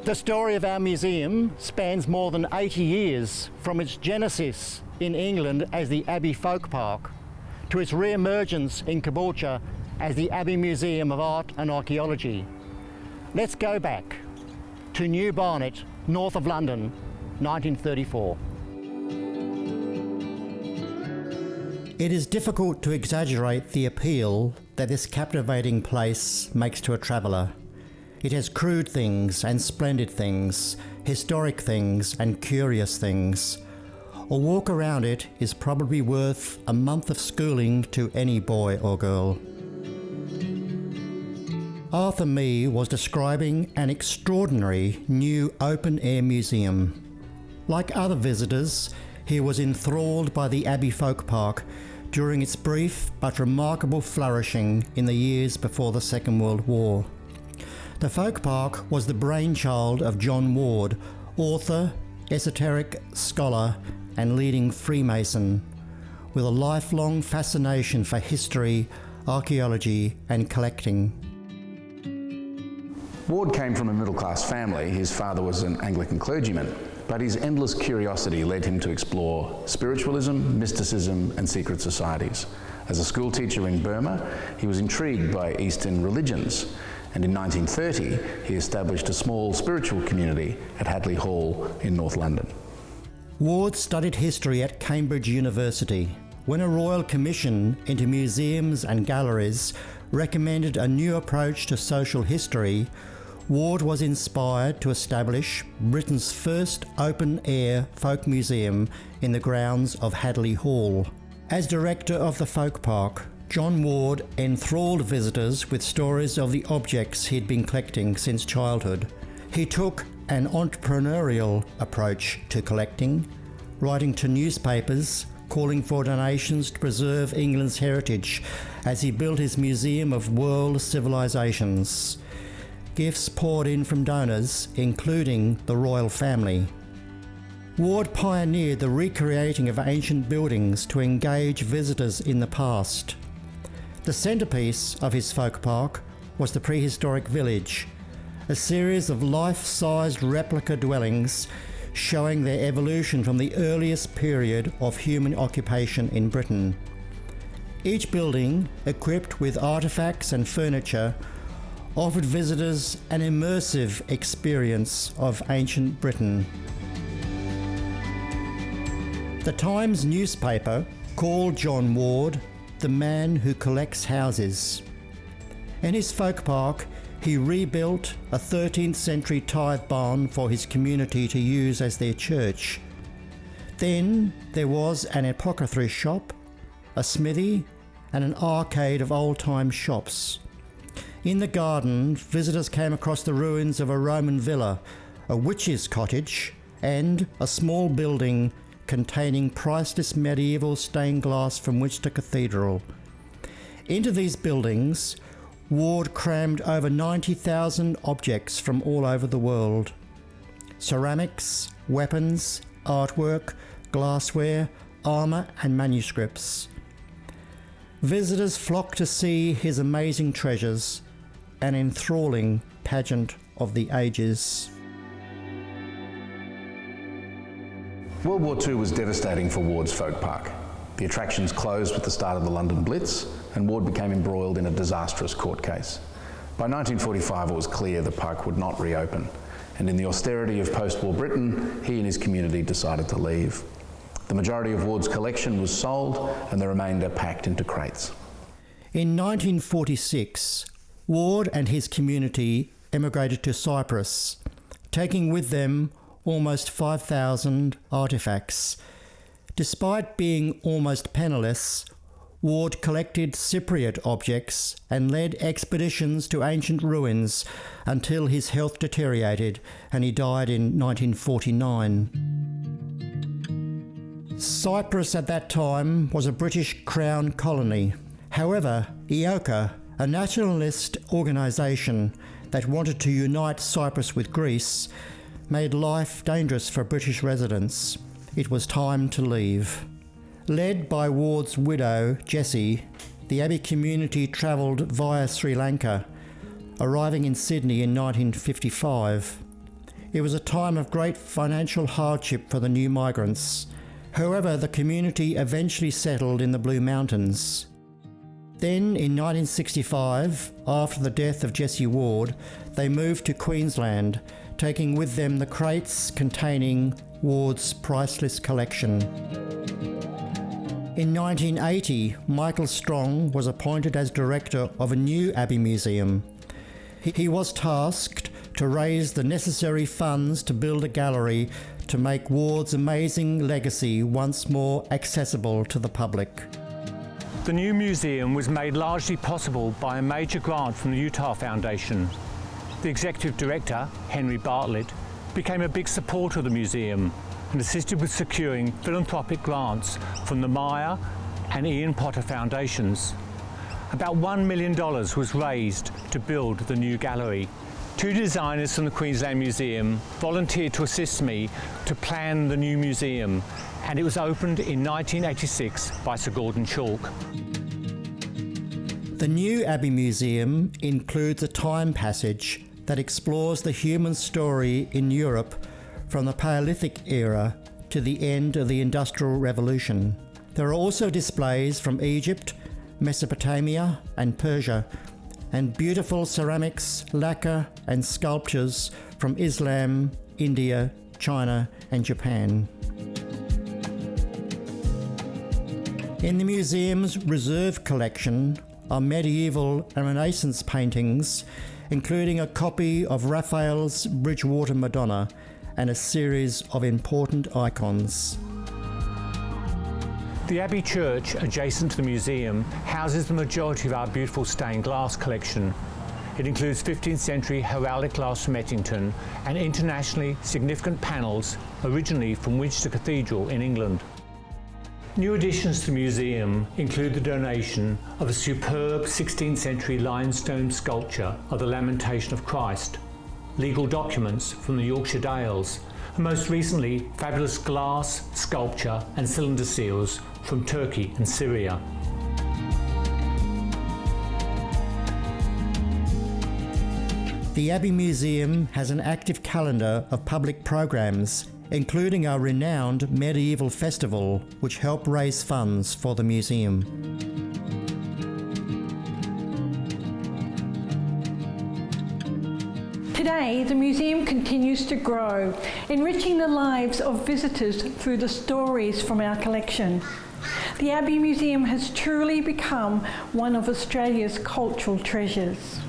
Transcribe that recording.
The story of our museum spans more than 80 years, from its genesis in England as the Abbey Folk Park to its re-emergence in Caboolture as the Abbey Museum of Art and Archaeology. Let's go back to New Barnet, north of London, 1934. It is difficult to exaggerate the appeal that this captivating place makes to a traveller. It has crude things and splendid things, historic things and curious things. A walk around it is probably worth a month of schooling to any boy or girl. Arthur Mee was describing an extraordinary new open-air museum. Like other visitors, he was enthralled by the Abbey Folk Park during its brief but remarkable flourishing in the years before the Second World War. The Folk Park was the brainchild of John Ward, author, esoteric scholar and leading Freemason, with a lifelong fascination for history, archaeology and collecting. Ward came from a middle-class family. His father was an Anglican clergyman, but his endless curiosity led him to explore spiritualism, mysticism and secret societies. As a schoolteacher in Burma, he was intrigued by Eastern religions, and in 1930 he established a small spiritual community at Hadley Hall in North London. Ward studied history at Cambridge University. When a Royal Commission into museums and galleries recommended a new approach to social history, Ward was inspired to establish Britain's first open-air folk museum in the grounds of Hadley Hall. As director of the Folk Park, John Ward enthralled visitors with stories of the objects he'd been collecting since childhood. He took an entrepreneurial approach to collecting, writing to newspapers, calling for donations to preserve England's heritage as he built his Museum of World Civilizations. Gifts poured in from donors, including the royal family. Ward pioneered the recreating of ancient buildings to engage visitors in the past. The centrepiece of his folk park was the prehistoric village, a series of life-sized replica dwellings showing their evolution from the earliest period of human occupation in Britain. Each building, equipped with artefacts and furniture, offered visitors an immersive experience of ancient Britain. The Times newspaper called John Ward the man who collects houses. In his folk park, he rebuilt a 13th century tithe barn for his community to use as their church. Then there was an apothecary shop, a smithy, and an arcade of old-time shops. In the garden, visitors came across the ruins of a Roman villa, a witch's cottage, and a small building containing priceless medieval stained glass from Winchester Cathedral. Into these buildings, Ward crammed over 90,000 objects from all over the world. Ceramics, weapons, artwork, glassware, armour and manuscripts. Visitors flocked to see his amazing treasures, an enthralling pageant of the ages. World War II was devastating for Ward's folk park. The attractions closed with the start of the London Blitz, and Ward became embroiled in a disastrous court case. By 1945 it was clear the park would not reopen, and in the austerity of post-war Britain, he and his community decided to leave. The majority of Ward's collection was sold and the remainder packed into crates. In 1946, Ward and his community emigrated to Cyprus, taking with them almost 5,000 artefacts. Despite being almost penniless, Ward collected Cypriot objects and led expeditions to ancient ruins until his health deteriorated and he died in 1949. Cyprus at that time was a British Crown colony. However, EOKA, a nationalist organisation that wanted to unite Cyprus with Greece, made life dangerous for British residents. It was time to leave. Led by Ward's widow, Jessie, the Abbey Community travelled via Sri Lanka, arriving in Sydney in 1955. It was a time of great financial hardship for the new migrants. However, the community eventually settled in the Blue Mountains. Then, in 1965, after the death of Jessie Ward, they moved to Queensland, taking with them the crates containing Ward's priceless collection. In 1980, Michael Strong was appointed as director of a new Abbey Museum. He was tasked to raise the necessary funds to build a gallery to make Ward's amazing legacy once more accessible to the public. The new museum was made largely possible by a major grant from the Utah Foundation. The executive director, Henry Bartlett, became a big supporter of the museum and assisted with securing philanthropic grants from the Maya and Ian Potter Foundations. About $1 million was raised to build the new gallery. 2 designers from the Queensland Museum volunteered to assist me to plan the new museum, and it was opened in 1986 by Sir Gordon Chalk. The new Abbey Museum includes a time passage that explores the human story in Europe from the Paleolithic era to the end of the Industrial Revolution. There are also displays from Egypt, Mesopotamia and Persia, and beautiful ceramics, lacquer and sculptures from Islam, India, China and Japan. In the museum's reserve collection are medieval and Renaissance paintings, including a copy of Raphael's Bridgewater Madonna and a series of important icons. The Abbey Church, adjacent to the museum, houses the majority of our beautiful stained glass collection. It includes 15th century heraldic glass from Ettington and internationally significant panels originally from Winchester Cathedral in England. New additions to the museum include the donation of a superb 16th century limestone sculpture of the Lamentation of Christ, legal documents from the Yorkshire Dales, and most recently fabulous glass, sculpture and cylinder seals from Turkey and Syria. The Abbey Museum has an active calendar of public programs, including our renowned medieval festival, which help raise funds for the museum. Today, the museum continues to grow, enriching the lives of visitors through the stories from our collection. The Abbey Museum has truly become one of Australia's cultural treasures.